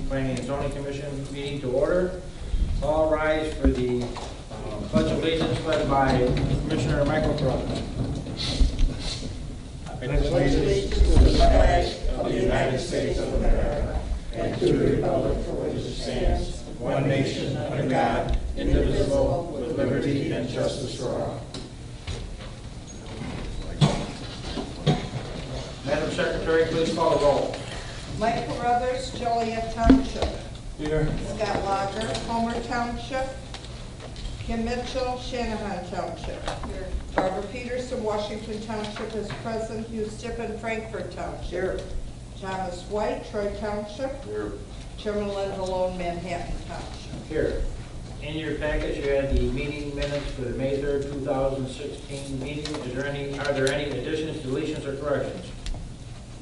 Planning and Zoning Commission meeting to order. All rise for the Pledge of Allegiance led by Commissioner Michael Carruthers. I pledge allegiance to the flag of the United States of America and to the republic for which it stands, one nation under God, indivisible, with liberty and justice for all. Madam Secretary, please call the roll. Mike Carruthers, Joliet Township. Here. Scott Lager, Homer Township. Kim Mitchell, Shanahan Township. Here. Barbara Peterson, Washington Township is present. Hugh Stippen, Frankfurt Township. Here. Thomas White, Troy Township. Here. Chairman Linda Lone, Manhattan Township. Here. In your package, you had the meeting minutes for the May 3rd, 2016 meeting. Are there any additions, deletions, or corrections?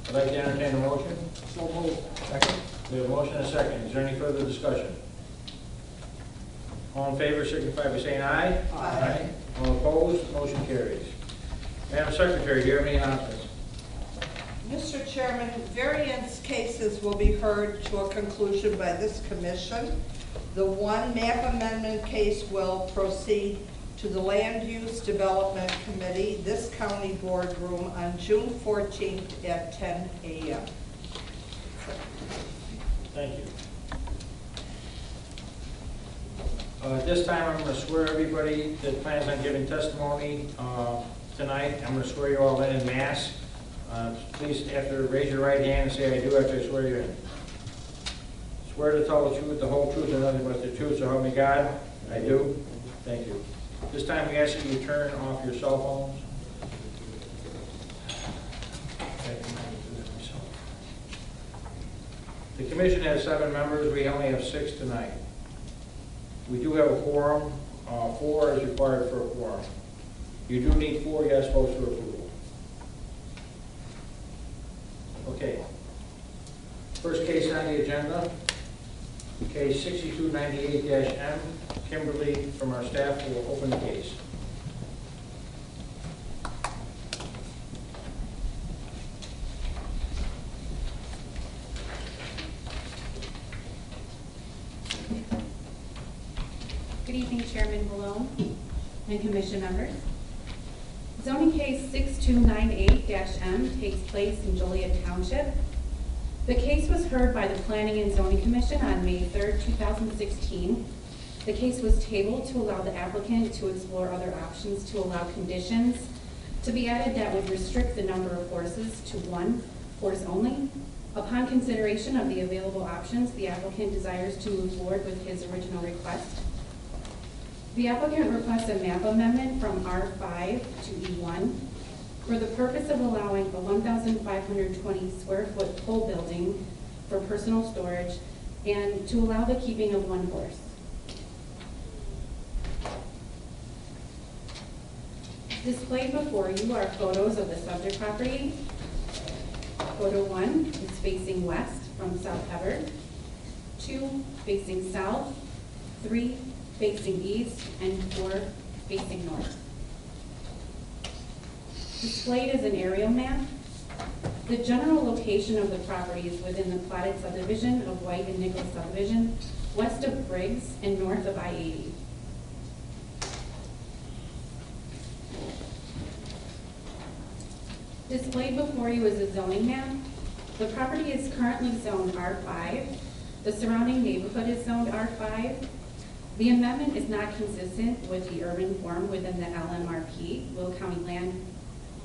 I'd like to entertain a motion. So moved. Second. We have a motion and a second. Is there any further discussion? All in favor signify by saying aye. Aye. All opposed, motion carries. Madam Secretary, do you have any announcements? Mr. Chairman, variance cases will be heard to a conclusion by this commission. The one map amendment case will proceed to the Land Use Development Committee, this county boardroom, on June 14th at 10 a.m. Thank you. At this time, I'm going to swear everybody that plans on giving testimony tonight. I'm going to swear you all in mass. Please, after, raise your right hand and say, "I do," after I swear you in. Swear to tell the truth, the whole truth, and nothing but the truth, so help me God. I do. Thank you. This time we ask that you turn off your cell phones. The commission has 7 members. We only have 6 tonight. We do have a quorum. 4 is required for a quorum. You do need 4 yes votes for approval. Okay. First case on the agenda, case 6298-M. Kimberly from our staff will open the case. Good evening, Chairman Malone and Commission members. Zoning case 6298-M takes place in Joliet Township. The case was heard by the Planning and Zoning Commission on May 3rd, 2016. The case was tabled to allow the applicant to explore other options to allow conditions to be added that would restrict the number of horses to 1 horse only. Upon consideration of the available options, the applicant desires to move forward with his original request. The applicant requests a map amendment from R5 to E1 for the purpose of allowing a 1,520 square foot pole building for personal storage and to allow the keeping of 1 horse. Displayed before you are photos of the subject property. Photo 1 is facing west from South Hebbard, 2 facing south, 3 facing east, and 4 facing north. Displayed is an aerial map. The general location of the property is within the platted subdivision of White and Nichols subdivision, west of Briggs and north of I-80. Displayed before you is a zoning map. The property is currently zoned R5. The surrounding neighborhood is zoned R5. The amendment is not consistent with the urban form within the LMRP, Will County Land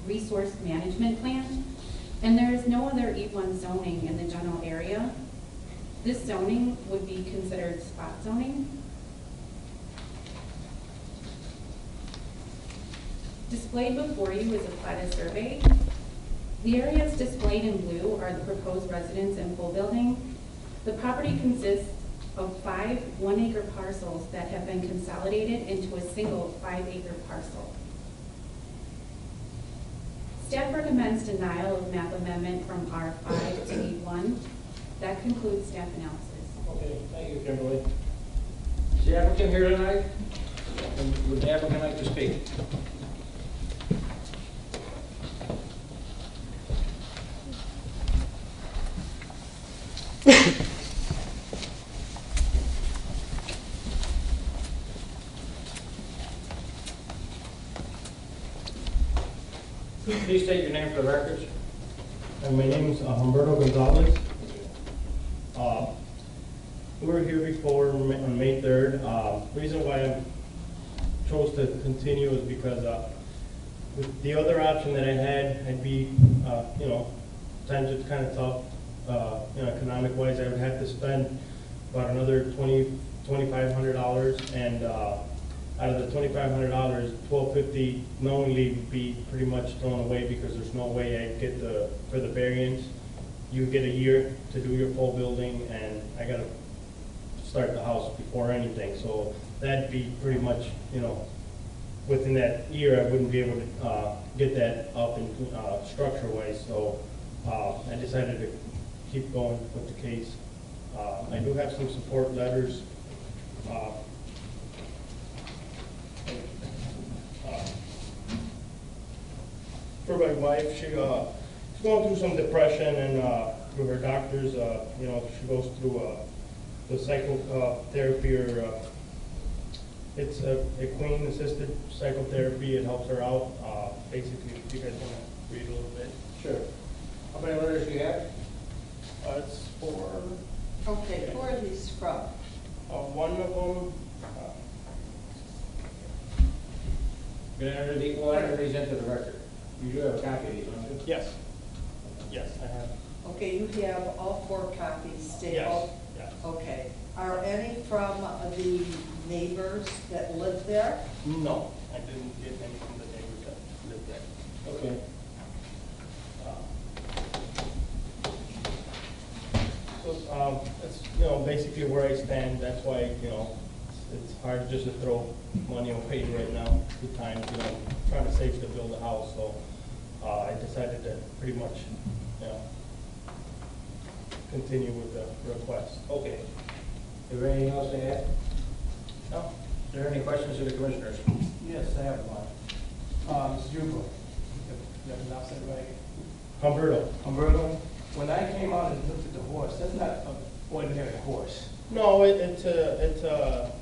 Resource Management Plan, and there is no other E1 zoning in the general area. This zoning would be considered spot zoning. Displayed before you is a platted survey. The areas displayed in blue are the proposed residence and pool building. The property consists of 5 one-acre parcels that have been consolidated into a single 5-acre parcel. Staff recommends denial of map amendment from R5 to E1. That concludes staff analysis. Okay, thank you, Kimberly. Is the applicant here tonight? And would the applicant like to speak? Please state your name for the records. And my name is Humberto Gonzalez. We were here before on May 3rd. Reason why I chose to continue is because with the other option that I had, I'd be, times it's kind of tough, economic wise. I would have to spend about another $2,500, and out of the $2,500, $1,250 knowingly would be pretty much thrown away because there's no way I'd get for the variance. You get a year to do your full building, and I gotta start the house before anything. So that'd be pretty much, within that year, I wouldn't be able to get that up and structure wise. So I decided to keep going with the case. I do have some support letters. For my wife, she's going through some depression, and through her doctors, she goes through the psychotherapy, or it's a Queen-assisted psychotherapy. It helps her out. Basically, if you guys want to read a little bit. Sure. How many letters do you have? It's for Okay, who are these from? one of them. We'll enter these into the record. You do have a copy of these, don't you? Yes. Yes, I have. Okay, you have all 4 copies stapled? Yes. Okay. Are any from the neighbors that live there? No, I didn't get any from the neighbors that live there. Okay. So, that's, basically where I stand. That's why, it's hard just to throw money away right now. Good times, trying to save to build a house. So, I decided to pretty much, continue with the request. Okay. Is there anything else to add? No? Is there any questions of the commissioners? Yes, I have one. Mr. Jubal, you have enough said right? Humberto. Humberto, when I came out and looked at the horse, that's not an ordinary horse. No, it's a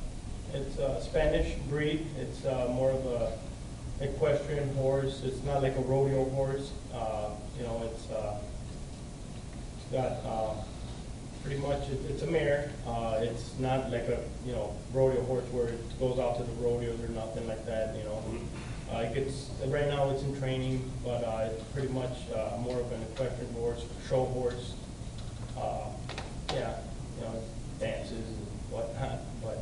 Spanish breed. It's more of a equestrian horse. It's not like a rodeo horse. It's got pretty much, it's a mare. It's not like a rodeo horse where it goes out to the rodeos or nothing like that. It gets, right now it's in training, but it's pretty much more of an equestrian horse, show horse. Dances and whatnot, but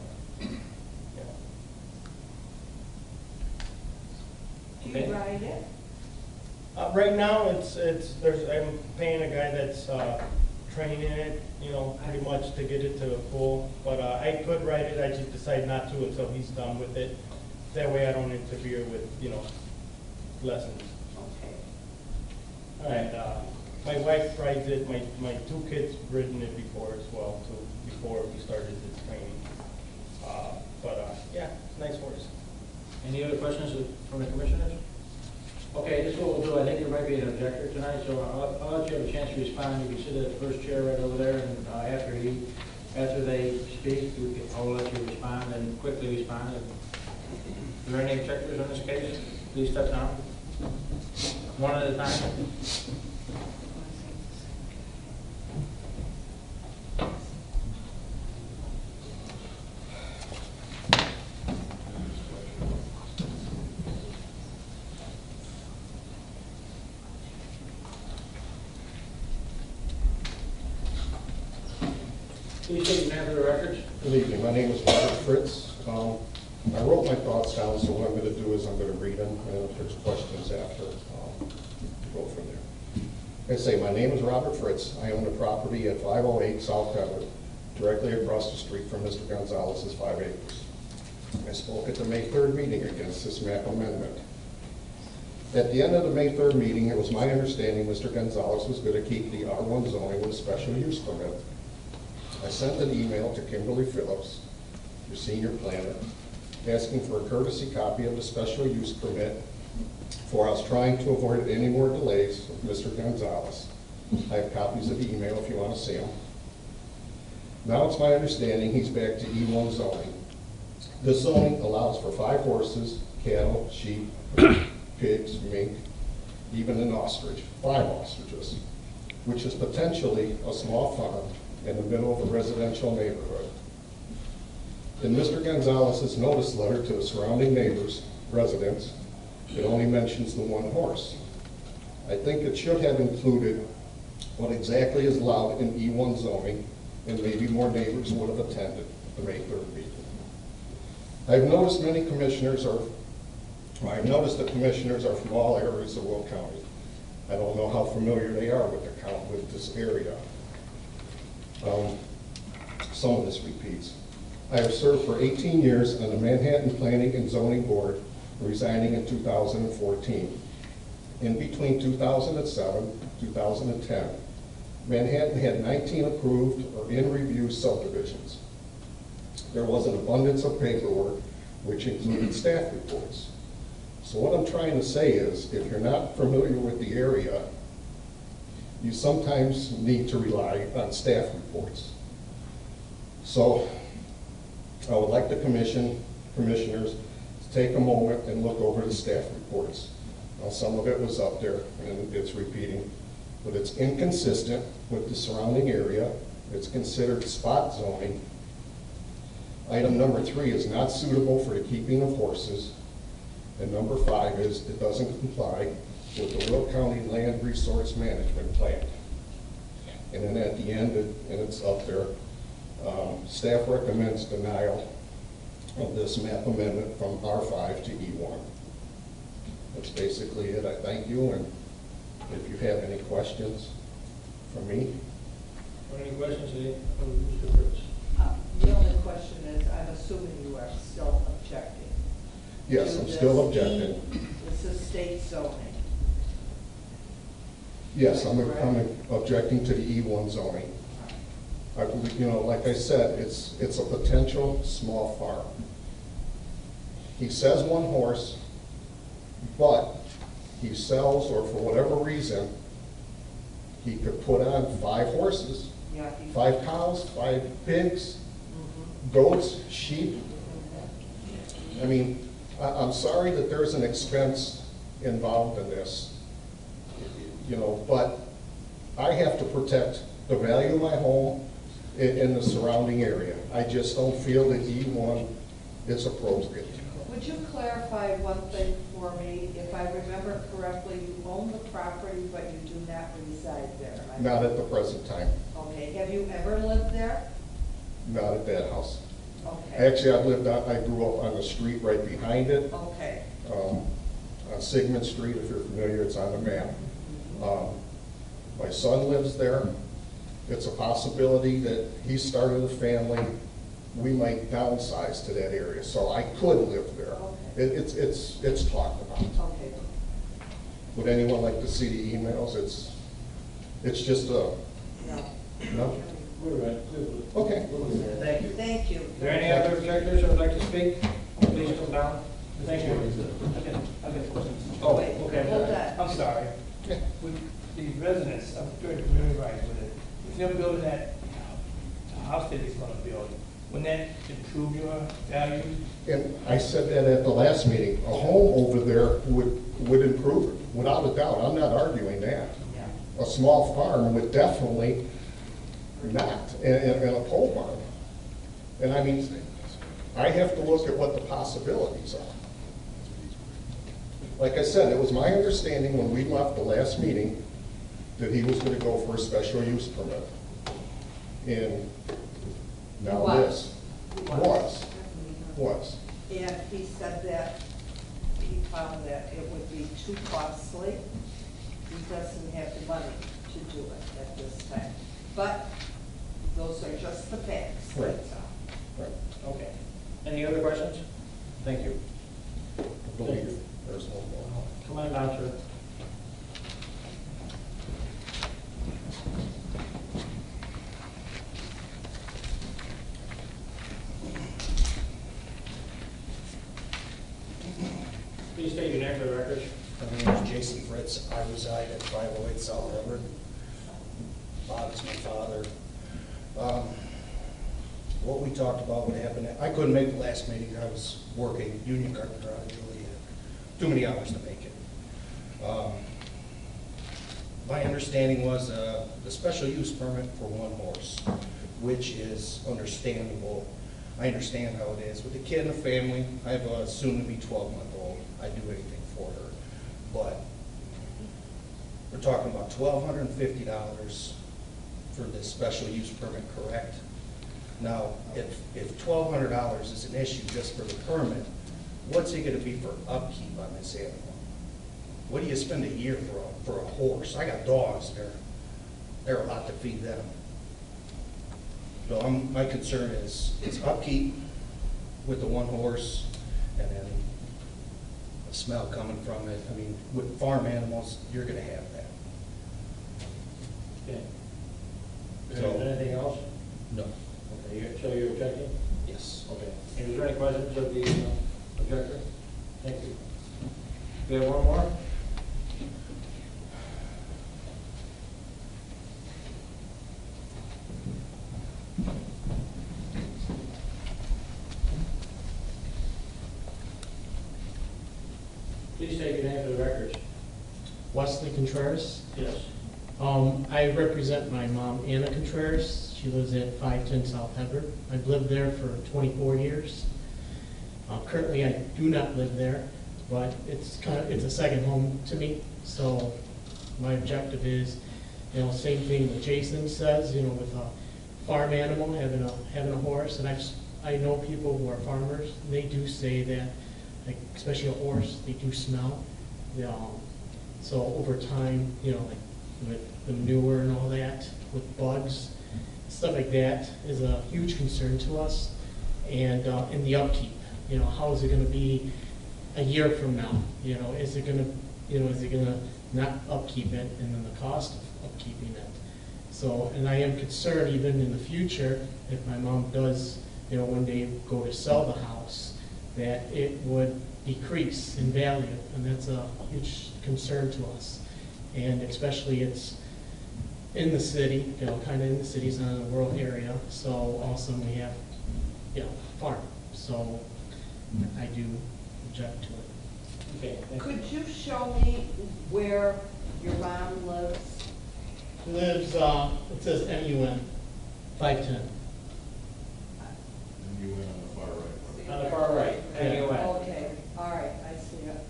Do you ride it? right now I'm paying a guy that's training it, pretty much to get it to full. But I could ride it. I just decide not to until he's done with it. That way I don't interfere with lessons. Okay. And my wife rides it. My 2 kids ridden it before as well, too, before we started this training. It's a nice horse. Any other questions from the commissioners? Okay, this is what we'll do. I think there might be an objector tonight, so I'll let you have a chance to respond. You can sit at the first chair right over there, and after they speak, I'll let you respond and quickly respond. Are there any objectors on this case? Please step down. One at a time. Please state your name for the records. Good evening. My name is Robert Fritz. I wrote my thoughts down, so what I'm going to do is I'm going to read them, and if there's questions after, go from there. I say, my name is Robert Fritz. I own the property at 508 South Everett, directly across the street from Mr. Gonzalez's 5 acres. I spoke at the May 3rd meeting against this map amendment. At the end of the May 3rd meeting, it was my understanding Mr. Gonzalez was going to keep the R1 zoning with a special use permit. I sent an email to Kimberly Phillips, your senior planner, asking for a courtesy copy of the special use permit, for I was trying to avoid any more delays with Mr. Gonzalez. I have copies of the email if you want to see them. Now it's my understanding he's back to E1 zoning. This zoning allows for 5 horses, cattle, sheep, pigs, mink, even an ostrich, 5 ostriches, which is potentially a small farm in the middle of a residential neighborhood. In Mr. Gonzalez's notice letter to the surrounding neighbors, residents, it only mentions the 1 horse. I think it should have included what exactly is allowed in E1 zoning, and maybe more neighbors would have attended the May 3rd meeting. I've noticed that commissioners are from all areas of Will County. I don't know how familiar they are with this area. Some of this repeats. I have served for 18 years on the Manhattan Planning and Zoning Board, resigning in 2014. In between 2007 and 2010, Manhattan had 19 approved or in review subdivisions. There was an abundance of paperwork, which included staff reports. So what I'm trying to say is, if you're not familiar with the area, you sometimes need to rely on staff reports. So I would like the commissioners to take a moment and look over the staff reports. Now, some of it was up there and it's repeating, but it's inconsistent with the surrounding area. It's considered spot zoning. Item number 3 is not suitable for the keeping of horses. And number 5 is it doesn't comply with the Will County Land Resource Management Plan. And then at the end, and it's up there, staff recommends denial of this map amendment from R5 to E1. That's basically it. I thank you, and if you have any questions for me. Any questions, Mr. Fritz? The only question is, I'm assuming you are still objecting. Yes, I'm still objecting. This is state zoning. Yes, I'm objecting to the E1 zoning. I believe, like I said, it's a potential small farm. He says 1 horse, but he sells, or for whatever reason, he could put on 5 horses, Yeah, 5 cows, 5 pigs, goats, sheep. I mean, I'm sorry that there's an expense involved in this, but I have to protect the value of my home in the surrounding area. I just don't feel that E1 is appropriate. Would you clarify one thing for me? If I remember correctly, you own the property, but you do not reside there. Not at the present time. Okay, have you ever lived there? Not at that house. Okay. Actually, I grew up on the street right behind it, Okay. on Sigmund Street, if you're familiar, it's on the map. My son lives there. It's a possibility that he started a family. We might downsize to that area, so I could live there. Okay. It's talked about. Okay. Would anyone like to see the emails? It's just a, No. no? We're right. Okay. Thank you. Thank you. Is there any other objectors who would like to speak? Please come down. Thank you. I've got a question. Oh, Wait, okay. hold on. I'm sorry. With the residents, I'm very familiar with it. If they're building that house that he's gonna build, wouldn't that improve your value? And I said that at the last meeting. A home over there would improve it, without a doubt. I'm not arguing that. Yeah. A small farm would definitely not, and a pole barn. And I mean, I have to look at what the possibilities are. Like I said, it was my understanding when we left the last meeting that he was going to go for a special use permit. And now this. Was. And he said that he found that it would be too costly. He doesn't have the money to do it at this time. But those are just the facts. Right. That's all. Right. Okay. Any other questions? Thank you. I believe there's one more. Come on down, sir. Please state your name for the record. My name is Jason Fritz. I reside at 508 South Everett. Bob is my father. What we talked about would happen, I couldn't make the last meeting. I was working union carpenter out of Juliet. Too many hours to make it. My understanding was the special use permit for one horse, which is understandable. I understand how it is. With a kid and a family, I have a soon-to-be 12-month-old. I'd do anything for her. But we're talking about $1,250 for this special use permit, correct? Now, if $1,200 is an issue just for the permit, what's it gonna be for upkeep on this animal? What do you spend a year for a horse? I got dogs, they're a lot to feed them. So my concern is upkeep with the one horse, and then the smell coming from it. I mean, with farm animals, you're gonna have that. Okay. So- Anything else? No. Okay, so you're objecting? Yes. Okay. And is there any questions of the objector? Thank you. We have one more? Please state your name for the records. Wesley Contreras. Yes. I represent my mom, Anna Contreras. She lives at 510 South Everett. I've lived there for 24 years. Currently, I do not live there, but it's a second home to me. So my objective is, same thing that Jason says, with a farm animal, having a horse. And I know people who are farmers, and they do say that, like, especially a horse, they do smell. So over time, like with the manure and all that, with bugs, stuff like that is a huge concern to us. And in the upkeep, how is it going to be a year from now? Is it going to not upkeep it, and then the cost of upkeeping it? So, and I am concerned even in the future, if my mom does, one day go to sell the house, that it would decrease in value, and that's a huge concern to us. And especially it's in the city, kind of in the cities, not in the rural area. So also we have, farm. So I do object to it. Okay. Thank you. Could you show me where your mom lives? She lives, it says MUN, 510. You went on the far right. On the far right, MUN. Okay, all right, I see it.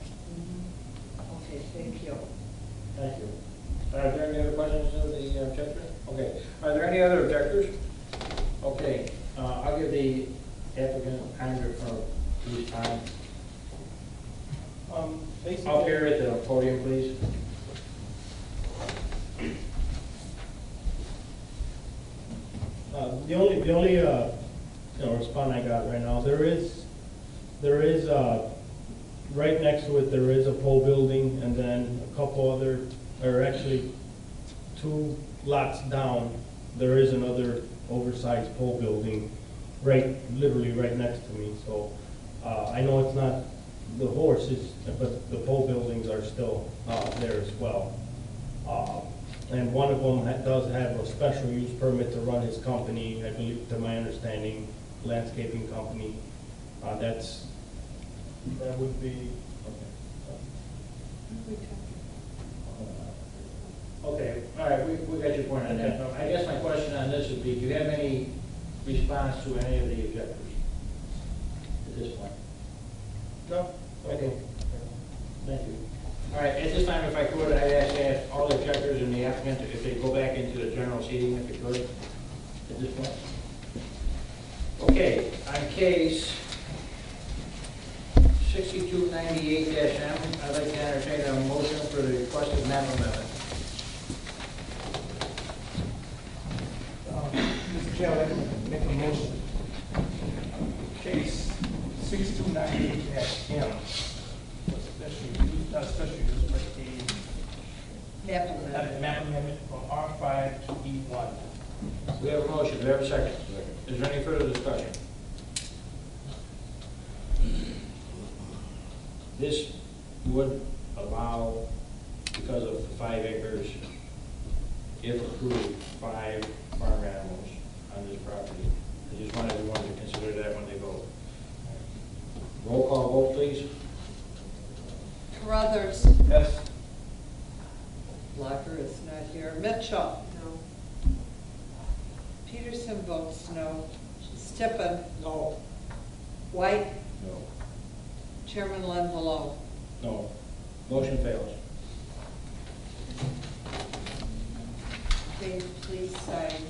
Okay, thank you. Thank you. Are there any other questions of the objector? Okay. Are there any other objectors? Okay. I'll give the applicant time for his time. Up here at the podium, please. The only response I got right now, there is right next to it, there is a pole building, and then a couple other, or actually 2 lots down, there is another oversized pole building literally right next to me. So I know it's not the horses, but the pole buildings are still there as well. And one of them does have a special use permit to run his company, I believe, to my understanding, landscaping company. That would be, Okay. All right. We got your point on that. I guess my question on this would be: do you have any response to any of the objectors at this point? No? Okay. Thank you. All right, at this time, if I could, I'd ask all the objectors and the applicant if they go back into the general seating, if they could, at this point. Okay, on case 6298-M, I'd like to entertain a motion for the requested map amendment. Chair, I'd like to make a motion. Case 6298-M, not special use, but Map a amendment. map amendment from R5 to E1. We have a motion, do we have a second? Is there any further discussion? This would allow, because of the 5 acres, if approved, 5 farm animals on this property. I just want everyone to consider that when they vote. Roll call vote, please. Carruthers. Yes. Blocker is not here. Mitchell. No. Peterson votes no. Stippen. No. White. No. Chairman Lenvalo. No. Motion fails. Okay, please sign.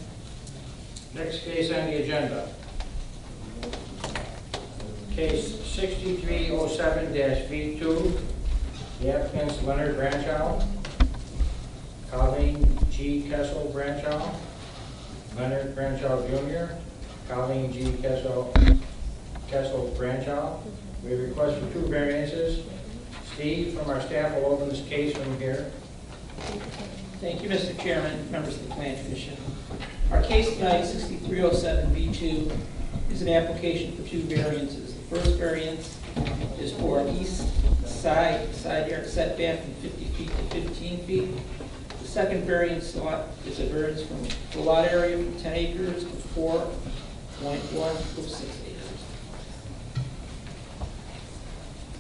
Next case on the agenda. Case 6307-V2. The applicants Leonard Branchow, Colleen G. Kessel Branchow, Leonard Branchow Jr., Colleen G. Kessel Branchow. We request for 2 variances. Steve from our staff will open this case from here. Thank you, Mr. Chairman, members of the Plan Commission. Our case tonight, 6307B2, is an application for 2 variances. The first variance is for an east side yard setback from 50 feet to 15 feet. The second variance lot is a variance from the lot area from 10 acres to 4.106 acres.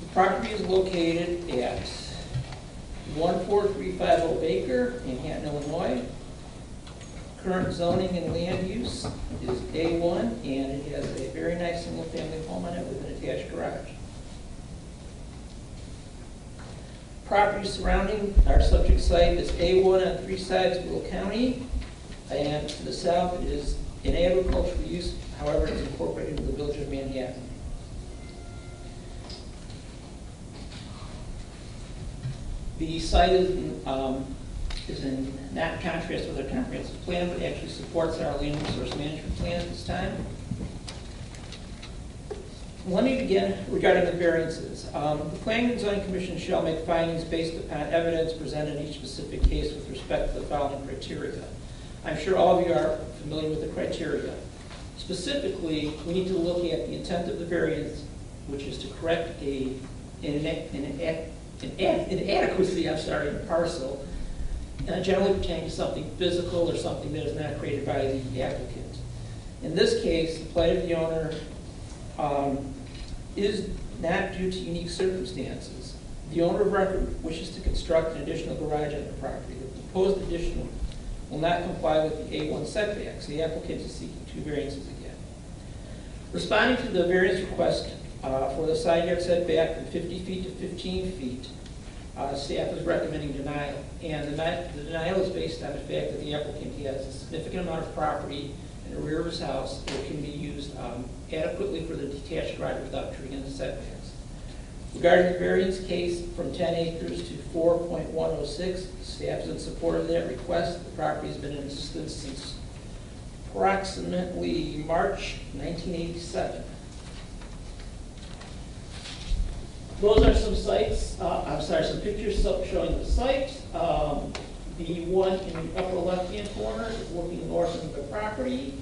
The property is located at 14350 Baker, Manhattan, Illinois. Current zoning and land use is A1, and it has a very nice single-family home on it with an attached garage. Property surrounding our subject site is A1 on 3 sides of Will County, and to the south it is in agricultural use, however, it's incorporated into the village of Manhattan. The site is in not contrast with our comprehensive plan, but actually supports our land resource management plan at this time. Let me begin regarding the variances. The Planning and Zoning Commission shall make findings based upon evidence presented in each specific case with respect to the following criteria. I'm sure all of you are familiar with the criteria. Specifically, we need to look at the intent of the variance, which is to correct an inadequacy, in a parcel, generally pertaining to something physical or something that is not created by the applicant. In this case, the plight of the owner is not due to unique circumstances. The owner of record wishes to construct an additional garage on the property. The proposed addition will not comply with the A1 setbacks. The applicant is seeking 2 variances again. Responding to the variance request for the side yard setback from 50 feet to 15 feet, staff is recommending denial. And the denial is based on the fact that the applicant has a significant amount of property in the rear of his house that can be used adequately for the detached garage without triggering the setbacks. Regarding the variance case from 10 acres to 4.106, staff is in support of that request. The property has been in existence since approximately March 1987. Those are some sites, some pictures showing the site. The one in the upper left-hand corner is looking north of the property.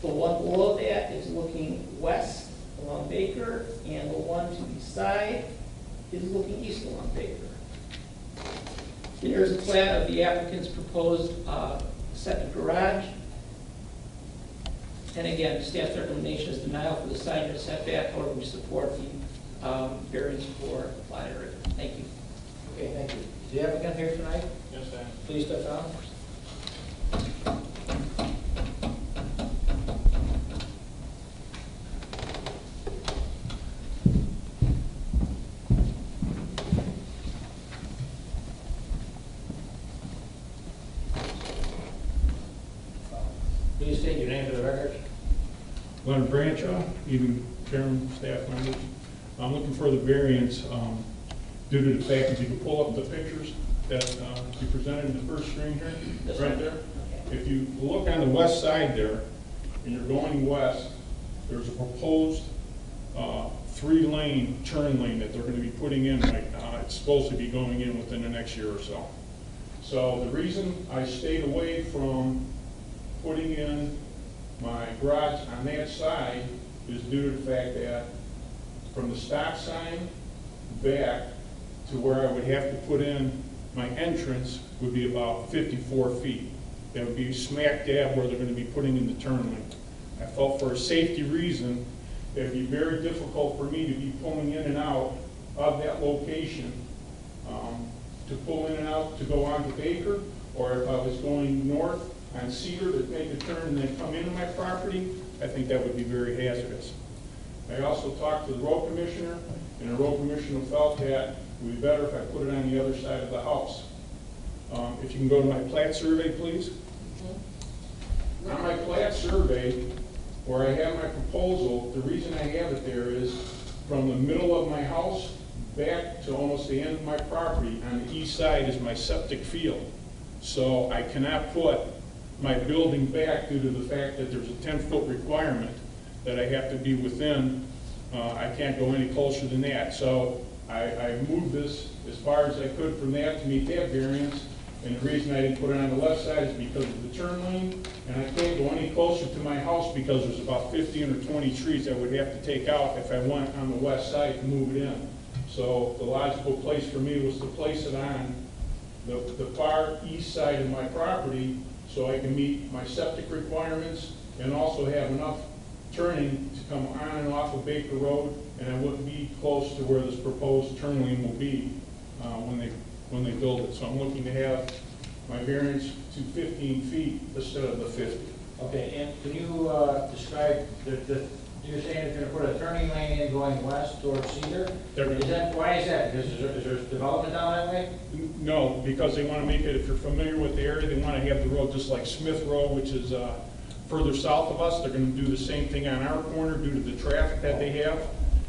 The one below that is looking west along Baker, and the one to the side is looking east along Baker. Here's a plan of the applicant's proposed second garage. And again, staff's recommendation is denial for the side yard setback, or we support the variance for the plot area. Thank you. Okay, thank you. Is the applicant here tonight? Yes, sir. Please step down. Please state your name for the record. Leonard Branchow, evening chairman, staff members. I'm looking for the variance due to the fact that you can pull up the pictures that you presented in the first screen here, This right one? there. If you look on the west side there, and you're going west, there's a proposed 3-lane turn lane that they're going to be putting in right now. It's supposed to be going in within the next year or so. So the reason I stayed away from putting in my garage on that side is due to the fact that from the stop sign back to where I would have to put in my entrance would be about 54 feet. That would be smack dab where they're going to be putting in the turn lane. I felt for a safety reason that it'd be very difficult for me to be pulling in and out of that location, to pull in and out to go on to Baker, or if I was going north on Cedar to make a turn and then come into my property, I think that would be very hazardous. I also talked to the road commissioner, and the road commissioner felt that it would be better if I put it on the other side of the house. If you can go to my plat survey, please. On my plat survey, where I have my proposal, the reason I have it there is from the middle of my house back to almost the end of my property on the east side is my septic field. So I cannot put my building back due to the fact that there's a 10-foot requirement that I have to be within. I can't go any closer than that. So I moved this as far as I could from that to meet that variance. And the reason I didn't put it on the left side is because of the turn lane, and I can't go any closer to my house because there's about 15 or 20 trees I would have to take out if I went on the west side to move it in. So the logical place for me was to place it on the far east side of my property so I can meet my septic requirements and also have enough turning to come on and off of Baker Road, and I wouldn't be close to where this proposed turn lane will be when they build it. So I'm looking to have my variance to 15 feet instead of the 50. Okay, and can you describe, you're saying they're going to put a turning lane in going west towards Cedar? Why is that? Because is there development down that way? No, because they want to make it, if you're familiar with the area, they want to have the road just like Smith Road, which is further south of us. They're going to do the same thing on our corner due to the traffic that they have.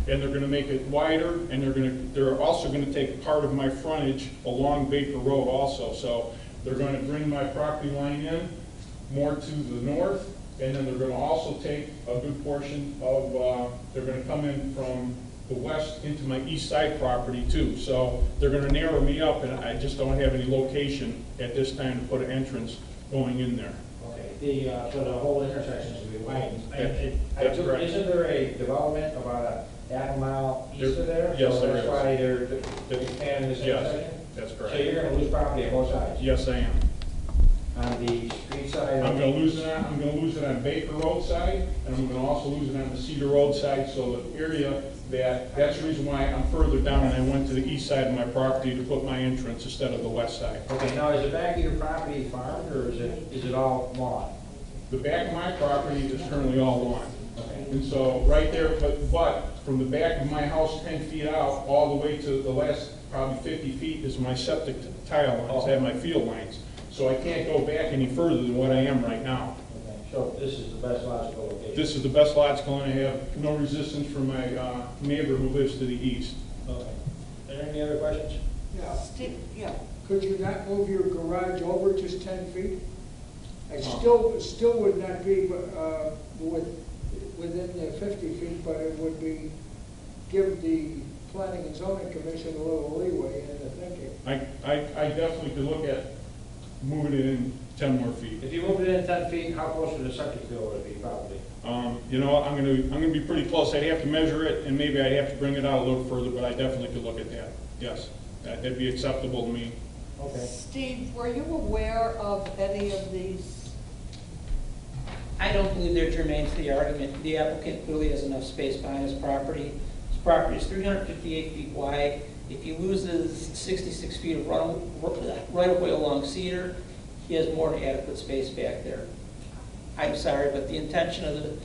And they're going to make it wider, and they're also going to take part of my frontage along Baker Road also. So they're going to bring my property line in more to the north, and then they're going to also take a good portion of, they're going to come in from the west into my east side property too. So they're going to narrow me up, and I just don't have any location at this time to put an entrance going in there. Okay, so the whole intersection is to be widened. That's correct. Isn't there a development about a half a mile east of there? Yes, so there that's is. why they're expanding this intersection? Yes, that's correct. So you're going to lose property on both sides? Yes, I am. On the street side? I'm going to lose it on Baker Road side, and I'm going to also lose it on the Cedar Road side. So the area that's the reason why I'm further down, and I went to the east side of my property to put my entrance instead of the west side. Okay, now is the back of your property farmed, or is it all lawn? The back of my property is currently all lawn. Okay. And so right there, but from the back of my house 10 feet out, all the way to the last probably 50 feet is my septic tile lines, I have my field lines. So I can't go back any further than what I am right now. Okay, so this is the best logical location? This is the best logical, and I have no resistance from my neighbor who lives to the east. Okay. Are there any other questions? Yeah. Could you not move your garage over just 10 feet? It still would not be within the 50 feet, but it would be, give the Planning and Zoning Commission a little leeway in the thinking. I definitely could look at moving it in 10 more feet. If you moved it in 10 feet, how close to the septic field would it be probably? You know, I'm gonna be pretty close. I'd have to measure it, and maybe I'd have to bring it out a little further, but I definitely could look at that. Yes, that'd be acceptable to me. Okay. Steve, were you aware of any of these? I don't believe they're germane to the argument. The applicant clearly has enough space behind his property. His property is 358 feet wide. If he loses 66 feet of right-of-way along Cedar, he has more than adequate space back there. I'm sorry, but the intention of the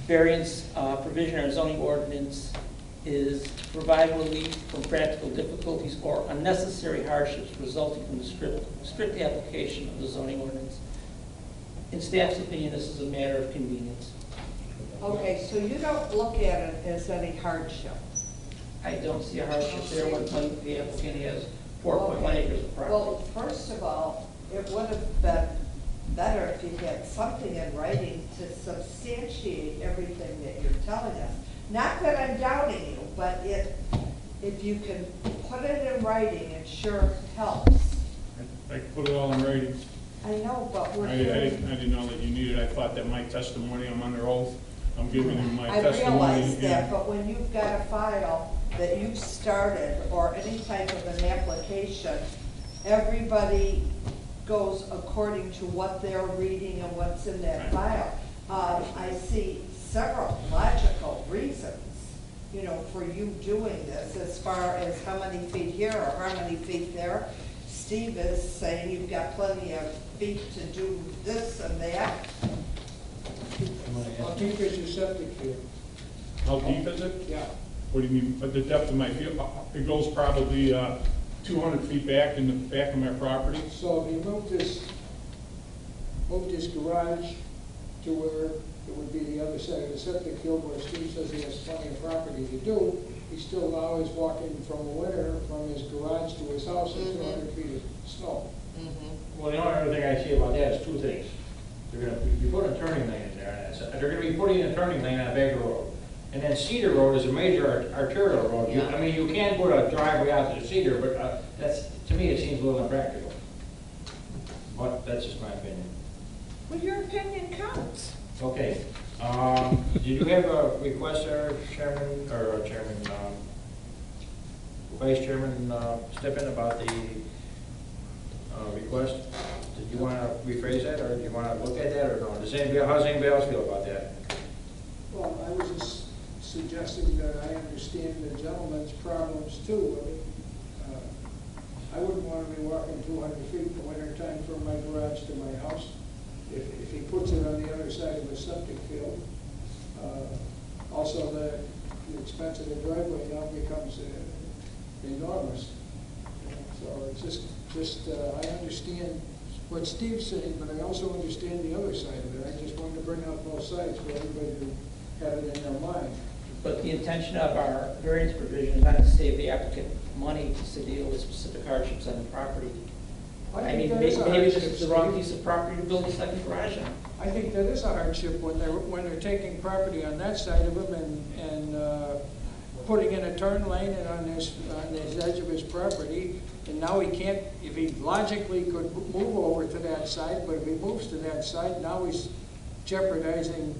variance provision or zoning ordinance is to provide relief from practical difficulties or unnecessary hardships resulting from the strict application of the zoning ordinance. In staff's opinion, this is a matter of convenience. Okay, so you don't look at it as any hardship? I don't see a hardship there when the applicant has 4.1 acres of property. Well, first of all, it would have been better if you had something in writing to substantiate everything that you're telling us. Not that I'm doubting you, but if you can put it in writing, it sure helps. I put it all in writing. I know, but we're I hearing. didn't know that you needed, I thought that my testimony, I'm under oath, I'm giving you my I testimony. realize that, yeah. but when you've got a file that you started or any type of an application, everybody goes according to what they're reading and what's in that file. I see several logical reasons, you know, for you doing this as far as how many feet here or how many feet there. Steve is saying you've got plenty of feet to do this and that. How deep is your septic field? How deep is it? Yeah. What do you mean, the depth of my field? It goes probably 200 feet back in the back of my property. So if you move this garage to where it would be the other side of the septic field where Steve says he has plenty of property to do, he's still now is walking from the winter from his garage to his house in 200 feet of snow. Well, the only other thing I see about that is two things. They're gonna be putting a turning lane in there, and they're gonna be putting a turning lane on Baker Road. And then Cedar Road is a major arterial road. I mean, you can put a driveway out to the Cedar, but that's, to me, it seems a little impractical. But that's just my opinion. Well, your opinion counts. Okay, did you have a request there, Chairman, or Chairman, Vice Chairman Stippen, about the request? Did you want to rephrase that, or do you want to look at that, or no? How's anybody else feel about that? Well, I was just suggesting that I understand the gentleman's problems too. I mean, I wouldn't want to be walking 200 feet in the winter time from my garage to my house. If he puts it on the other side of the septic field, also the expense of the driveway now becomes enormous. So it's just I understand what Steve's saying, but I also understand the other side of it. I just wanted to bring out both sides for everybody to have it in their mind. But the intention of our variance provision is not to save the applicant money to deal with specific hardships on the property. I mean, maybe this is the wrong piece of property to build a second garage on. I think that is a hardship when they're taking property on that side of him and putting in a turn lane and on his edge of his property. And now he can't, if he logically could move over to that side, but if he moves to that side, now he's jeopardizing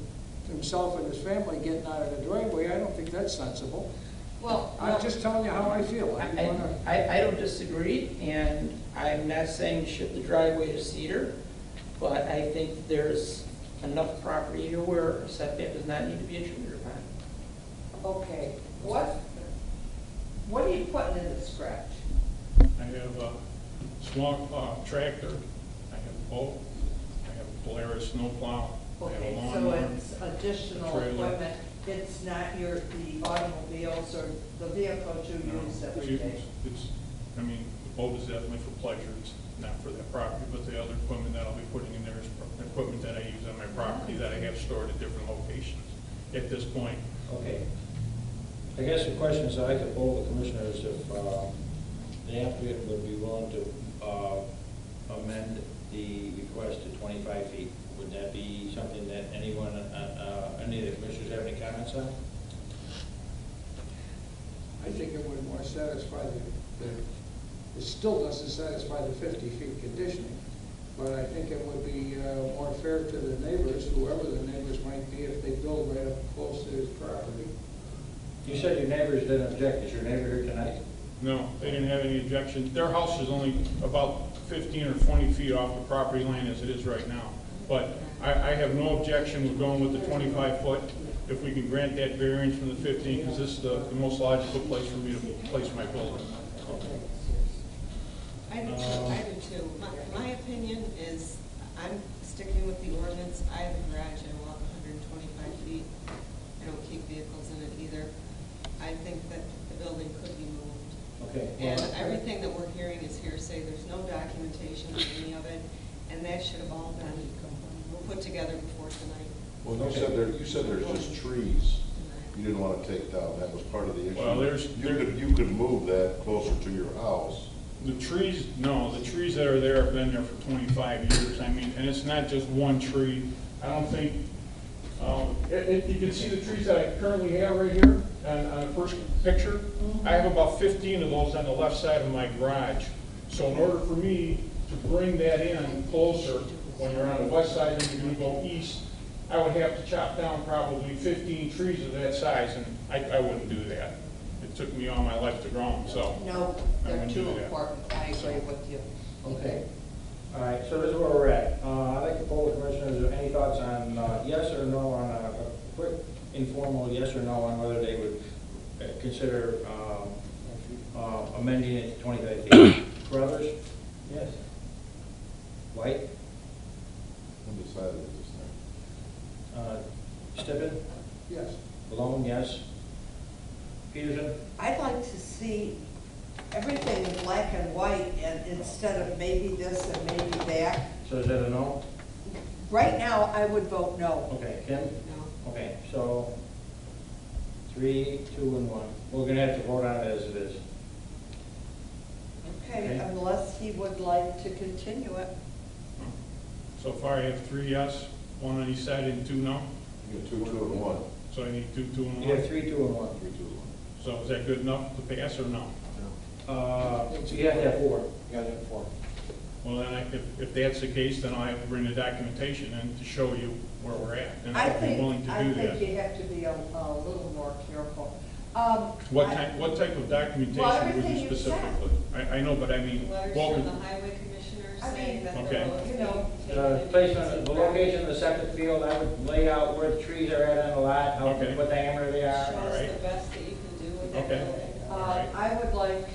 himself and his family getting out of the driveway. I don't think that's sensible. Well, I'm just telling you how I feel. I don't disagree, and I'm not saying ship the driveway to Cedar, but I think there's enough property here where a setback does not need to be intruded upon. okay, what are you putting in the scratch? I have a small tractor, I have a boat, I have a Polaris snowplow, I have a Okay, so lawnmower. it's additional trailer. equipment, it's not the automobiles or the vehicles you use every day? I mean, the boat is definitely for pleasure, it's not for that property, but the other equipment that I'll be putting in there is equipment that I use on my property that I have stored at different locations at this point. Okay. I guess the question is, I'd like to poll the commissioners if the applicant would be willing to amend the request to 25 feet. Would that be something that anyone, any of the commissioners have any comments on? I think it would more satisfy it still doesn't satisfy the 50 feet conditioning, but I think it would be more fair to the neighbors, whoever the neighbors might be, if they build right up close to his property. You said your neighbors didn't object. Is your neighbor here tonight? No, they didn't have any objection. Their house is only about 15 or 20 feet off the property line as it is right now. But I have no objection with going with the 25 foot if we can grant that variance from the 15, because this is the most logical place for me to place my building. I do too. My opinion is, I'm sticking with the ordinance. I have a garage, I walk 125 feet. I don't keep vehicles in it either. I think that the building could be moved. Okay. And everything that we're hearing is hearsay. There's no documentation of any of it, and that should have all been put together before tonight. Well, you said there's just trees you didn't want to take down. That was part of the issue. Well, you could move that closer to your house The trees, no, the trees that are there have been there for 25 years. I mean, and it's not just one tree. I don't think, if you can see the trees that I currently have right here on the first picture, I have about 15 of those on the left side of my garage. So in order for me to bring that in closer, when you're on the west side and you're gonna go east, I would have to chop down probably 15 trees of that size, and I wouldn't do that. It took me all my life to grow them, so. No, I they're wouldn't too do that. important. I agree with you. Okay. All right, so this is where we're at. I'd like to poll the commissioners, any thoughts on yes or no on a quick informal yes or no on whether they would consider amending it to 25 feet. Brothers? Yes. White? Undecided at this time. Stippen? Yes. Malone, yes. Peterson? I'd like to see everything in black and white, and instead of maybe this and maybe that. So is that a no? Right now, I would vote no. Okay, Kim? No. Okay, so 3, 2, and 1. We're gonna have to vote on it as it is. Okay, Okay. unless he would like to continue it. So far I have 3 yes, 1 on each side, and 2 no. You get 2, 2, and 1. So I need 2, 2, and You have 1. 3, 2, and 1. 3, 2, and 1. So is that good enough to pass or no? You have to have 4. You gotta have 4. Well, then, if that's the case, then I'll have to bring the documentation in to show you where we're at, and I I'd be willing to think do that. you have to be a little more careful. What I- type of documentation Well, would everything you you said. specifically? I know, but I mean, Letters what from would, the highway commissioner I saying mean, that Okay. they're looking you know, The placement, the location of the septic field, I would lay out where the trees are at on the lot, how, Okay. what diameter they are. Show us Alright. the best that you can do with that Okay. building. Alright. I would like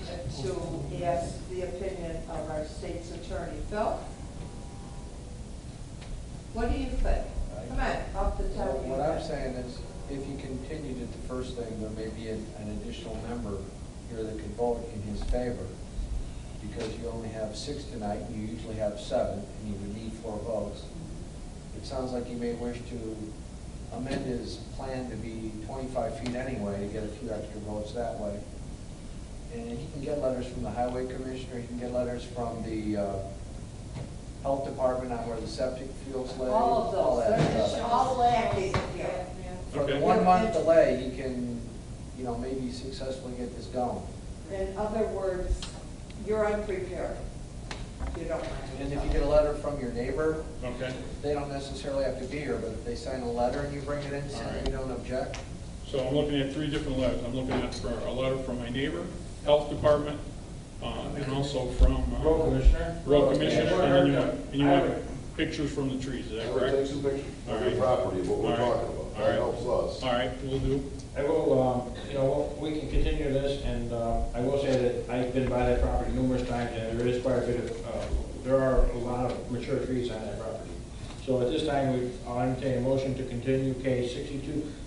to ask the opinion of our state's attorney. Phil? What do you think? Come on, off the top of your What I'm head. saying is, if you continued it, the first thing, there may be an additional member here that could vote in his favor, because you only have 6 tonight, and you usually have 7, and you would need 4 votes. It sounds like he may wish to amend his plan to be 25 feet anyway, to get a few extra votes that way. And he can get letters from the highway commissioner, he can get letters from the health department on where the septic fields lay. All of that those, stuff. they're all lacking here. For the Okay. 1 month delay, he can, maybe successfully get this going. In other words, you're unprepared. You don't mind. And if you get a letter from your neighbor, okay, they don't necessarily have to be here, but if they sign a letter and you bring it in, saying Alright. we don't object, so I'm looking at 3 different letters. I'm looking at for a letter from my neighbor, health department, and also from Road commissioner? road commissioner, and then you I want would- pictures from the trees, is that I would correct? take some pictures All of right. the property, of what we're All right. talking about. All That right. helps us. All right, we'll do. I will, we can continue this, and I will say that I've been by that property numerous times, and there is quite a bit of, there are a lot of mature trees on that property. So at this time, I'll entertain a motion to continue case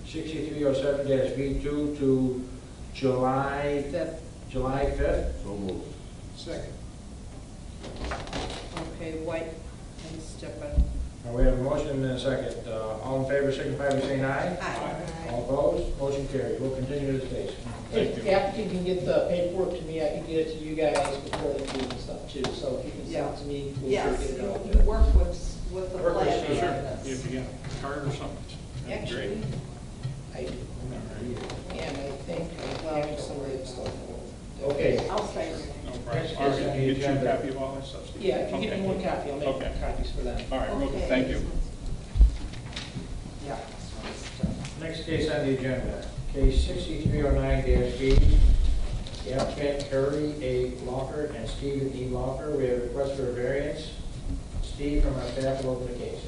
6307-V2 to July 5th. So moved. Second. Okay, White and Stippen. We have a motion and a second. All in favor, signify by saying aye. Aye. All opposed, motion carried. We'll continue this case. Thank If you. the applicant can get the paperwork to me, I can get it to you guys before the meeting and stuff too. So if you can send it to me, we'll sure Yes, get it out you there. work with the Work with plan. Steve. Sure, on this. if you get a card or something. that'd be great. Actually, and I think I have some of that stuff. Okay. I'll say. No problem. All right, can you get you a copy of all that stuff, Steve? Yeah, if you give me Okay. 1 copy, I'll make Okay. copies for them. All right, real good. Okay. Thank you. Yeah. Next case on the agenda, case 6309-B. The applicant Curry A. Lawfer and Stephen E. Lawfer. We have a request for a variance. Steve, from our staff, will open the case.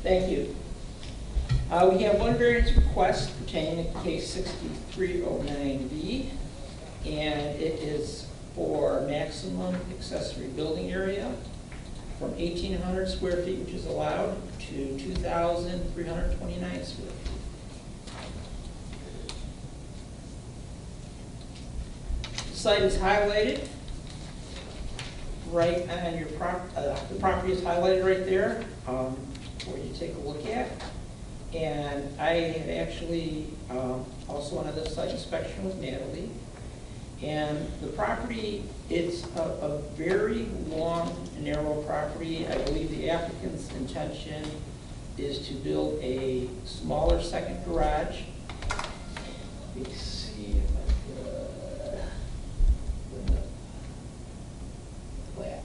Thank you. We have one variance request pertaining to case 6309B, and it is for maximum accessory building area from 1,800 square feet, which is allowed, to 2,329 square feet. The site is highlighted right on your the property is highlighted right there, where you take a look at. And I had actually also wanted a site inspection with Natalie. And the property, it's a very long, narrow property. I believe the applicant's intention is to build a smaller second garage. Let me see if I could bring the plat.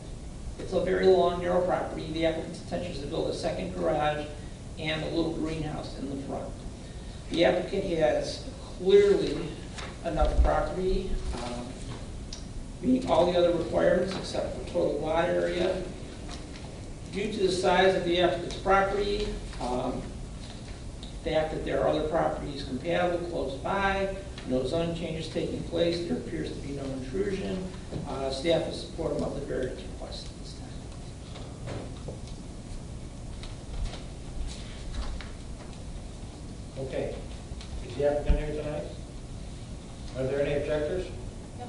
It's a very long, narrow property. The applicant's intention is to build a second garage and a little greenhouse in the front. The applicant has clearly enough property, meeting all the other requirements except for total lot area. Due to the size of the applicant's property, the fact that there are other properties compatible close by, no zoning changes taking place, there appears to be no intrusion. Staff is supportive of the variance request at this time. Okay. Is the applicant here tonight? Are there any objectors? No.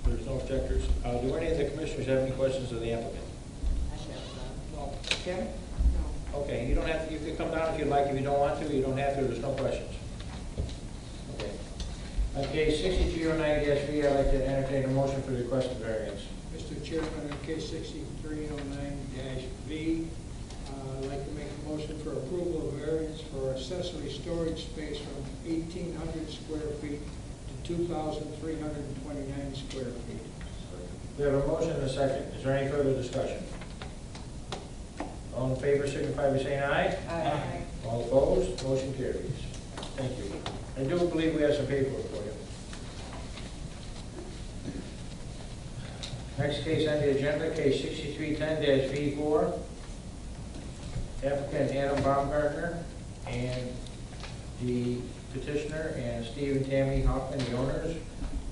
There's no objectors. Do any of the commissioners have any questions of the applicant? Kim? No. Okay, you don't have to, you can come down if you'd like. If you don't want to, you don't have to. There's no questions. Okay. On case 6309-V, I'd like to entertain a motion for the requested variance. Mr. Chairman, on case 6309-V, I'd like to make a motion for approval of variance for accessory storage space from 1,800 square feet to 2,329 square feet. We have a motion and a second. Is there any further discussion? All in favor signify by saying aye. Aye. All opposed, motion carries. Thank you. I do believe we have some paperwork for you. Next case on the agenda, case 6310-V4. Applicant Adam Baumgartner and the petitioner and Steve and Tammy Hoffman, the owners.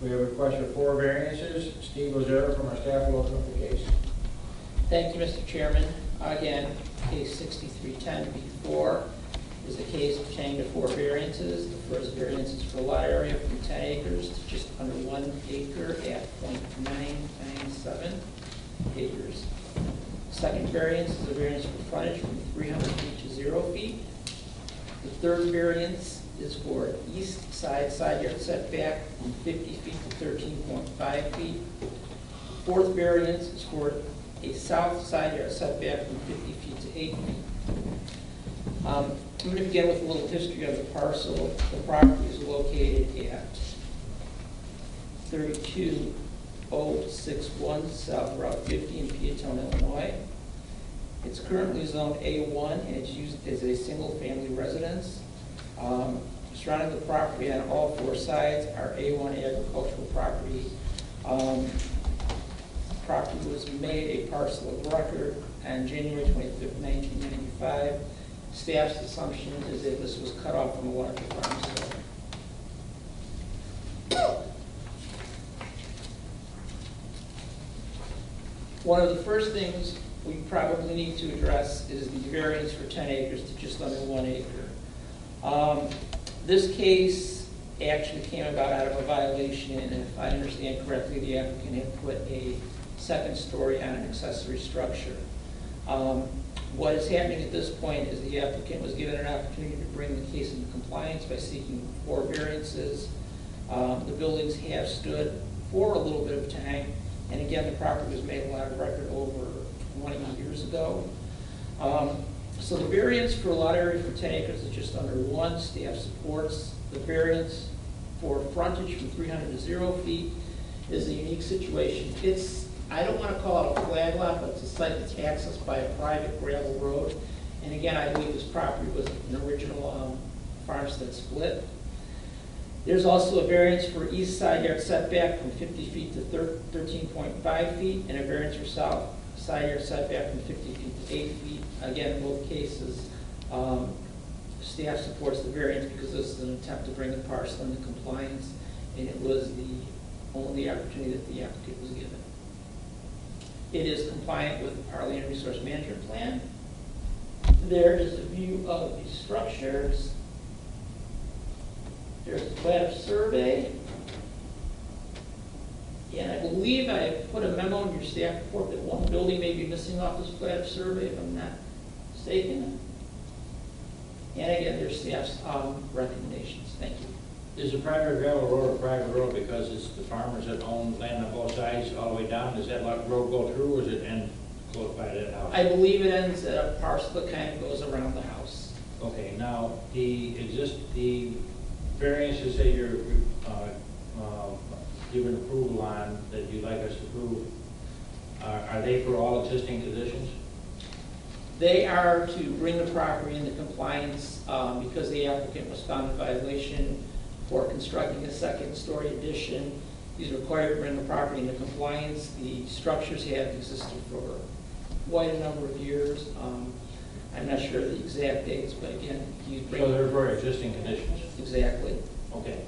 We have a request for 4 variances. Steve Lozera from our staff will open up the case. Thank you, Mr. Chairman. Again, case 6310-V4 is a case pertaining to 4 variances. The first variance is for lot area from 10 acres to just under 1 acre at .997 acres. Second variance is a variance for frontage from 300 feet to 0 feet. The third variance is for east side yard setback from 50 feet to 13.5 feet. The fourth variance is for a south side yard setback from 50 feet to 8 feet. I'm going to begin with a little history of the parcel. The property is located at 32061 South Route 50 in Peatone, Illinois. It's currently zoned A1 and it's used as a single-family residence. Surrounding the property on all 4 sides are A1 agricultural property. Property was made a parcel of record on January 25th, 1995. Staff's assumption is that this was cut off from a larger farm sale. One of the first things we probably need to address is the variance for 10 acres to just under 1 acre. This case actually came about out of a violation, and if I understand correctly, the applicant had put a second story on an accessory structure. What is happening at this point is the applicant was given an opportunity to bring the case into compliance by seeking 4 variances. The buildings have stood for a little bit of time, and again, the property was made a lot of record over 20 years ago. So the variance for lot area for 10 acres is just under 1. Staff supports the variance for frontage from 300 to 0 feet is a unique situation. It's, I don't want to call it a flag lot, but it's a site that's accessed by a private gravel road. And again, I believe this property was an original farmstead split. There's also a variance for east side yard setback from 50 feet to 13.5 feet, and a variance for south side yard setback from 50 feet to 8 feet. Again, in both cases, staff supports the variance because this is an attempt to bring the parcel into compliance, and it was the only opportunity that the applicant was given. It is compliant with our land resource management plan. There is a view of the structures. There's a plat of survey. And I believe I put a memo in your staff report that one building may be missing off this plat of survey, if I'm not mistaken. And again, there's staff's recommendations. Thank you. Is a private gravel road a private road because it's the farmers that own land on both sides all the way down? Does that road go through, or does it end close by that house? I believe it ends at a parcel that kind of goes around the house. Okay, now, the variances that you're giving approval on, that you'd like us to approve, are they for all existing conditions? They are to bring the property into compliance because the applicant was found in violation for constructing a second-story addition. He's required to bring the property into compliance. The structures have existed for quite a number of years. I'm not sure the exact dates, but again, he's bringing... So they're for existing conditions? Exactly. Okay.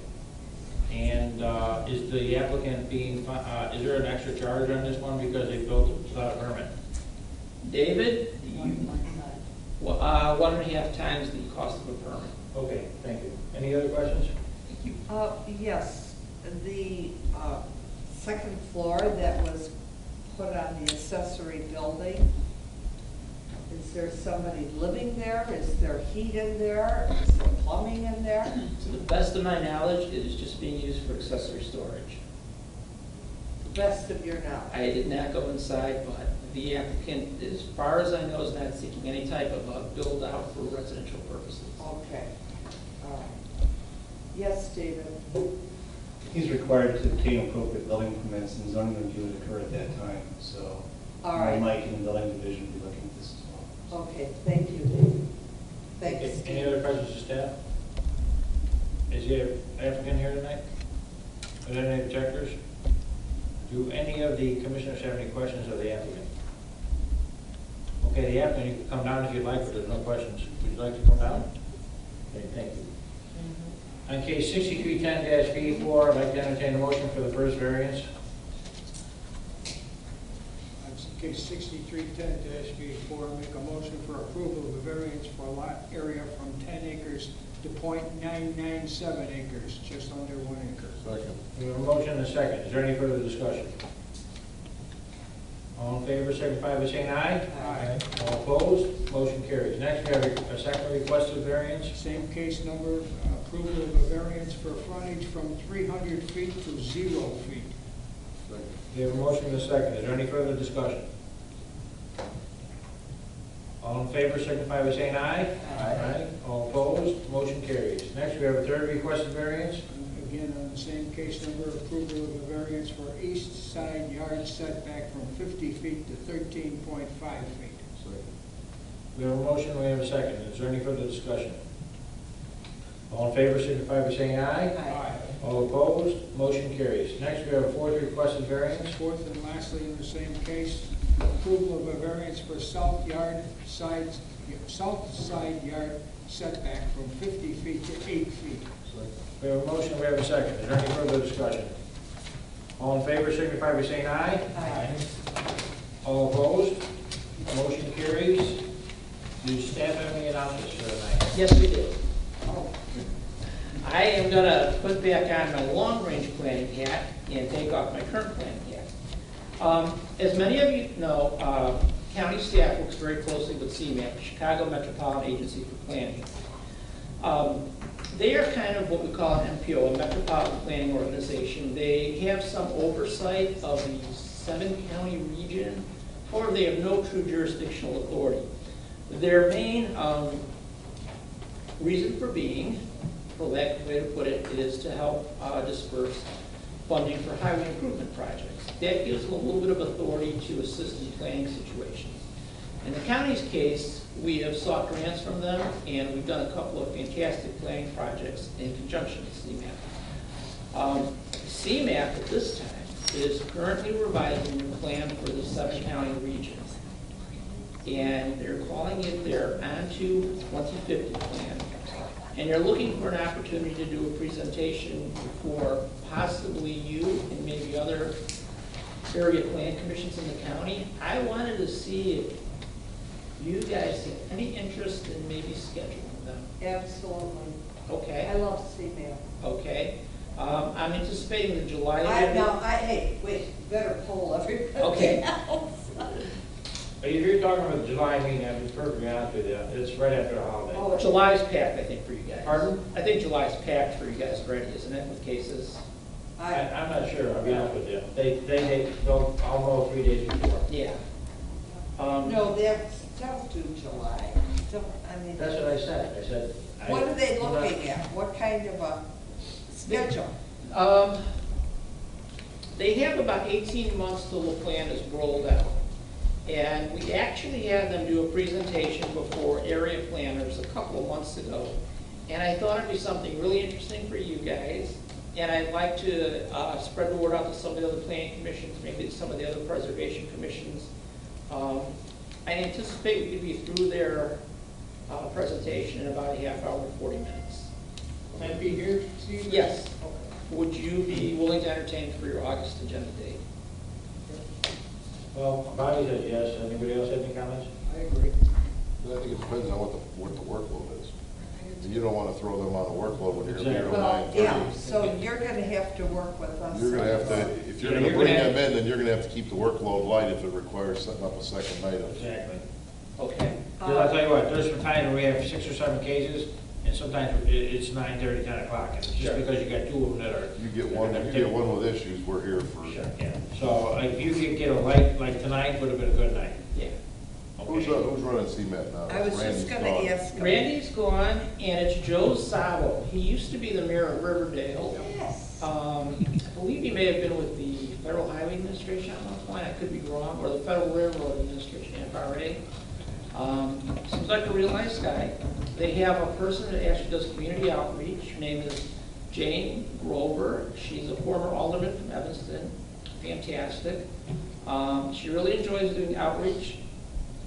And is the applicant being, is there an extra charge on this one because they built it without a permit? David, 1.5 times the cost of a permit. Okay, thank you. Any other questions? Yes, the second floor that was put on the accessory building, is there somebody living there? Is there heat in there? Is there plumbing in there? To the best of my knowledge, it is just being used for accessory storage. Best of your knowledge. I did not go inside, but the applicant, as far as I know, is not seeking any type of a build-out for residential purposes. Okay, all right. Yes, David? He's required to obtain appropriate building permits, and zoning review would occur at that time, so All right. Mike and the building division will be looking at this as well. Okay, thank you, David. Thanks. Okay, Steve. any other questions to staff? Is the applicant here tonight? Are there any objectors? Do any of the commissioners have any questions of the applicant? Okay, the applicant, you can come down if you'd like, but there's no questions. Would you like to come down? Okay, thank you. On case 6310-B4, I'd like to entertain a motion for the first variance. On case 6310-B4, make a motion for approval of a variance for a lot area from 10 acres to .997 acres, just under 1 acre. Second. We have a motion and a second. Is there any further discussion? All in favor, signify by saying aye. Aye. All opposed, motion carries. Next, we have a second requested variance. Same case number, approval of a variance for frontage from 300 feet to 0 feet. Second. We have a motion and a second. Is there any further discussion? All in favor, signify by saying aye. Aye. All opposed, motion carries. Next, we have a third requested variance. Again, on the same case number, approval of a variance for east side yard setback from 50 feet to 13.5 feet. Second. We have a motion, we have a second. Is there any further discussion? All in favor, signify by saying aye. Aye. All opposed, motion carries. Next, we have a fourth requested variance. Fourth and lastly, in the same case, approval of a variance for south side yard setback from 50 feet to 8 feet. We have a motion, we have a second. Is there any further discussion? All in favor, signify by saying aye. Aye. All opposed, motion carries. Do staff have any announcements for tonight? Yes, we do. I am going to put back on my long-range planning hat and take off my current planning hat. As many of you know, county staff works very closely with CMAP, Chicago Metropolitan Agency for Planning. They are kind of what we call an MPO, a Metropolitan Planning Organization. They have some oversight of the 7-county region, however, they have no true jurisdictional authority. Their main reason for being, for lack of a way to put it, is to help disperse funding for highway improvement projects. That gives them a little bit of authority to assist in planning situations. In the county's case, we have sought grants from them, and we've done a couple of fantastic planning projects in conjunction with CMAP. CMAP at this time is currently revising the plan for the 7-county region. And they're calling it their On-to 2050 plan. And you're looking for an opportunity to do a presentation for possibly you and maybe other area plan commissions in the county. I wanted to see if you guys have any interest in maybe scheduling them. Absolutely. Okay. I love CMAP. Okay. I'm anticipating the July. Hey, wait, better poll everybody Okay. else. If you're talking about the July meeting, I'll be perfectly honest with you, it's right after the holiday. Oh, July's packed, I think, for you guys. Pardon? I think July's packed for you guys already, isn't it, with cases? I'm not sure, I'll be honest with you. They'll, I'll know 3 days before. Yeah. No, don't do July. I mean, That's what I said. I said. what are they looking at? What kind of a schedule? They have about 18 months till the plan is rolled out. And we actually had them do a presentation before area planners a couple of months ago. And I thought it'd be something really interesting for you guys. And I'd like to spread the word out to some of the other planning commissions, maybe some of the other preservation commissions. I anticipate we could be through their presentation in about a half hour, 40 minutes. Can I be here, Steve? Yes. Would you be willing to entertain for your August agenda date? Well, Bobby said yes. Anybody else have any comments? I agree. I think it depends on what the workload is. You don't want to throw them on a workload when you're going to be here Well, till yeah, 9:30. so you're gonna have to work with us. You're going to have to, if you're Yeah, going to you're bring gonna them in, then you're going to have to keep the workload light if it requires setting up a second night. Exactly. Okay. Because I'll tell you what, there's some times where we have 6 or 7 cases, and sometimes it's 9:30, 10 o'clock. And it's just Sure. because you got 2 of them that are. You get one with issues, we're here for. Sure, yeah. So if you could get a light, like tonight, would have been a good night. Yeah. Who's Okay. running CMAT now? I was Randy's just gonna gone. ask. Randy's gone, and it's Joe Sabo. He used to be the mayor of Riverdale. Yes. I believe he may have been with the Federal Highway Administration at one point, I could be wrong, or the Federal Railroad Administration, FRA. Seems like a real nice guy. They have a person that actually does community outreach. Her name is Jane Grover. She's a former alderman from Evanston. Fantastic. She really enjoys doing outreach.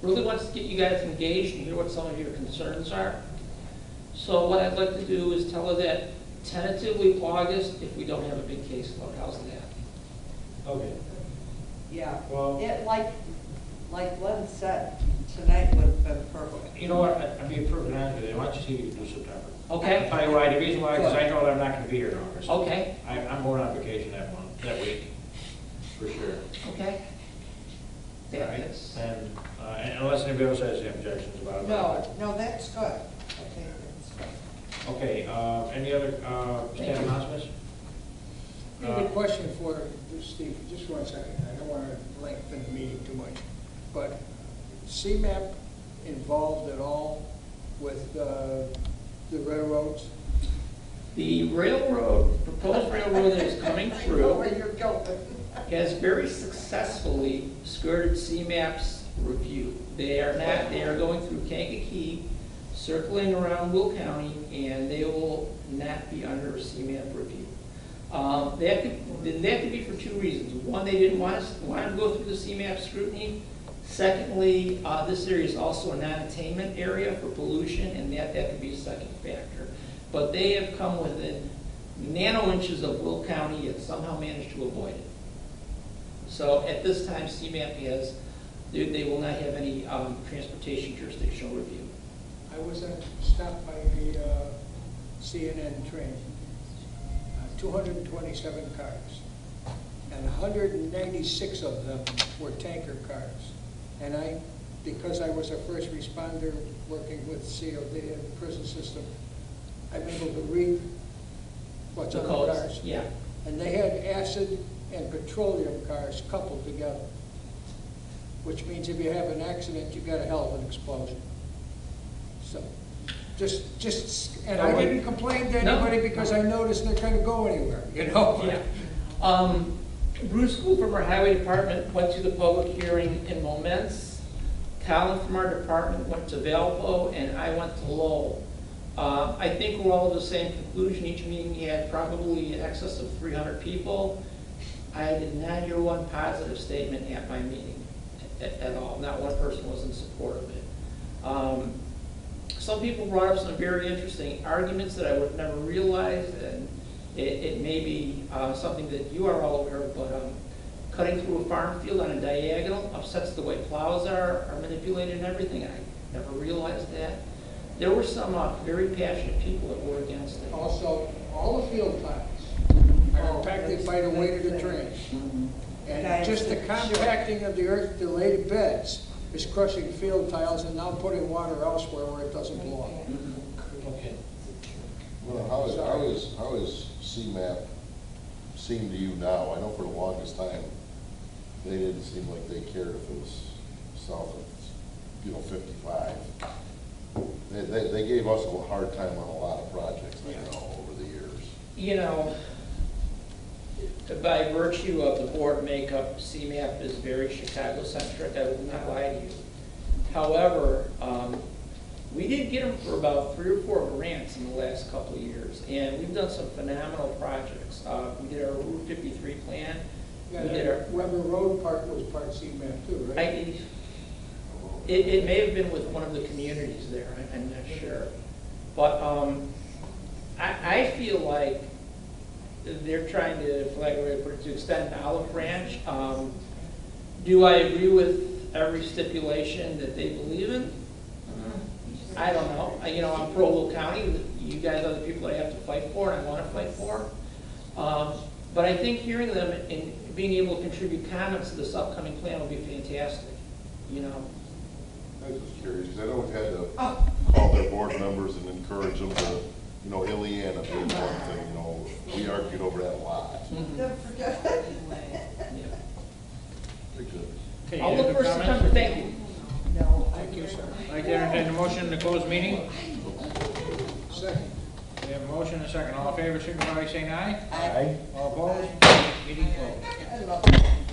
Really wants to get you guys engaged and hear what some of your concerns are. So what I'd like to do is tell her that tentatively August, if we don't have a big caseload. How's that? Okay. Yeah, Well- like Len said, tonight would have been perfect. You know what, I'll be perfectly honest with you, why don't you see if you can do September? Okay. I'll tell you why, the reason why, because I know that I'm not gonna be here in August. Okay. I'm going on vacation that week, for sure. Okay. All right? That's- And unless anybody else has any objections about it. No, that's good. I think that's good. Okay, any other, staff announcements? I have a question for you, Steve, just 1 second. I don't want to lengthen the meeting too much. But CMAP involved at all with the railroads? The railroad, proposed railroad that is coming I know through where you're going. has very successfully skirted CMAP's review. They are going through Kankakee, circling around Will County, and they will not be under a CMAP review. That could be for 2 reasons. One, they didn't want to go through the CMAP scrutiny. Secondly, this area is also a non-attainment area for pollution, and that could be a second factor. But they have come within nano inches of Will County, yet somehow managed to avoid it. So at this time, CMAP they will not have any transportation jurisdictional review. I was stopped by a CNN train, 227 cars, and 196 of them were tanker cars. And because I was a first responder working with COD and the prison system, I'm able to read what's on the codes, cars. yeah. And they had acid and petroleum cars coupled together, which means if you have an accident, you got a hell of an explosion. So, and I didn't complain to No. anybody because I noticed they're going to go anywhere, you know? Yeah. Bruce School from our highway department went to the public hearing in Moments. Colin from our department went to Valpo, and I went to Lowell. I think we're all of the same conclusion. Each meeting had probably in excess of 300 people. I did not hear one positive statement at my meeting at all. Not one person was in support of it. Some people brought up some very interesting arguments that I would have never realized, and it may be something that you are all aware of, but cutting through a farm field on a diagonal upsets the way plows are manipulated and everything. I never realized that. There were some very passionate people that were against it. Also, all the field tiles are impacted by the weight of the train. And just the compacting of the earth, the laid beds, is crushing field tiles and now putting water elsewhere where it doesn't belong. Okay. Well, how is CMAP seem to you now? I know for the longest time, they didn't seem like they cared if it was south of, 55. They gave us a hard time on a lot of projects, I know, over the years. You know, by virtue of the board makeup, CMAP is very Chicago-centric, I will not lie to you. However, we did get them for about 3 or 4 grants in the last couple of years, and we've done some phenomenal projects. We did our Route 53 plan. Yeah, We did our, Weber Road part was part CMAP too, right? it may have been with one of the communities there, I'm not sure. But I feel like they're trying to, for lack of a better word, to extend Olive Branch. Do I agree with every stipulation that they believe in? I don't know. I'm pro Will County. You guys are the people I have to fight for and I want to fight for. But I think hearing them and being able to contribute comments to this upcoming plan will be fantastic. I was just curious, because I know we've had to call their board members and encourage them to, Ileana did one thing, we argued over that a lot. Never forget it. Pretty good. Okay, I'll any look other for comments? September. Thank you. No. Thank you, sir. I'd like to entertain a motion to close the meeting. Second. We have a motion and a second. All in favor, signify by saying aye. Aye. All opposed? Meeting closed. I love it.